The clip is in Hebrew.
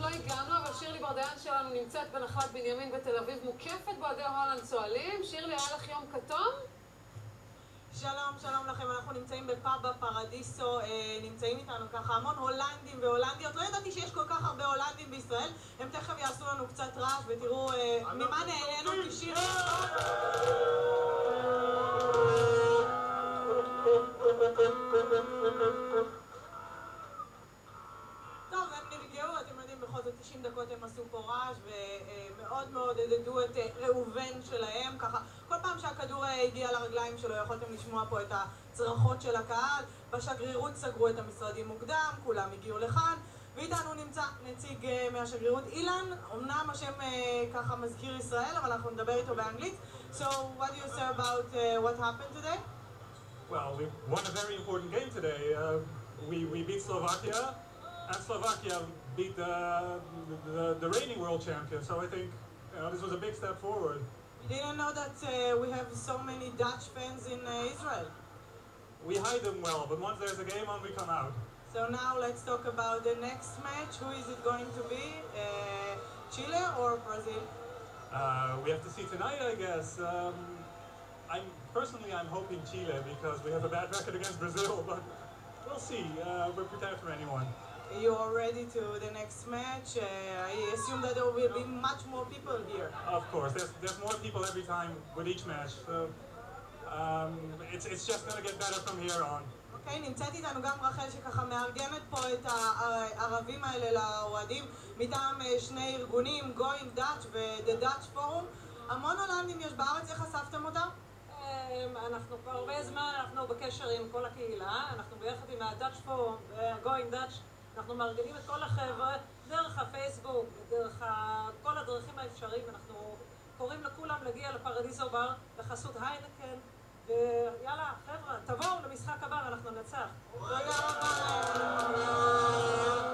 לא הגענו, אבל שירלי ברדיאן שלנו נמצאת בנחלת בנימין בתל אביב, מוקפת באוהדי הולנד צוהלים. שירלי, היה לך יום כתום? שלום, שלום לכם, אנחנו נמצאים בפאב בפרדיסו, נמצאים איתנו ככה המון הולנדים והולנדיות. לא ידעתי שיש כל כך הרבה הולנדים בישראל, הם תכף יעשו לנו קצת רעש ותראו ממה נהנינו, כי שירלי... טוב, הם נרגעו, אתם יודעים, בכל זאת 90 דקות הם עשו פה רעש ומאוד מאוד עדדו את ראובן שלהם, ככה כל פעם שהכדור הגיע לרגליים שלו יכולתם לשמוע פה את הצרחות של הקהל. בשגרירות סגרו את המשרדים מוקדם, כולם הגיעו לכאן, ואיתנו נמצא נציג מהשגרירות, אילן. אמנם השם ככה מזכיר ישראל, אבל אנחנו נדבר איתו באנגלית. So, what do you say about what happened today? Well, we won a very important game today. We beat Slovakia, and Slovakia beat the reigning world champion. So I think this was a big step forward. We didn't know that we have so many Dutch fans in Israel. We hide them well, but once there's a game on, we come out. So now let's talk about the next match. Who is it going to be? Chile or Brazil? We have to see tonight, I guess. I'm hoping Chile because we have a bad record against Brazil, but we'll see. We're prepared for anyone. You are ready to the next match? I assume that there will be much more people here. Of course, there's more people every time with each match. So it's just gonna get better from here on. אוקיי, נמצאת איתנו גם רחל שככה מארגנת פה את הערבים האלה לאוהדים מטעם שני ארגונים, Going Dutch ו-The Dutch Forum. המון הולנדים יש בארץ, איך חשפתם אותם? אנחנו כבר הרבה זמן, אנחנו בקשר עם כל הקהילה, אנחנו ביחד עם ה-Dutch Forum ו-Going Dutch, אנחנו מארגנים את כל החבר'ה דרך הפייסבוק, דרך כל הדרכים האפשריים. אנחנו קוראים לכולם להגיע לפרדיסו בר בחסות היינקן, ויאללה, חבר'ה, תבואו למשחק הבא, אנחנו ננצח. תודה רבה.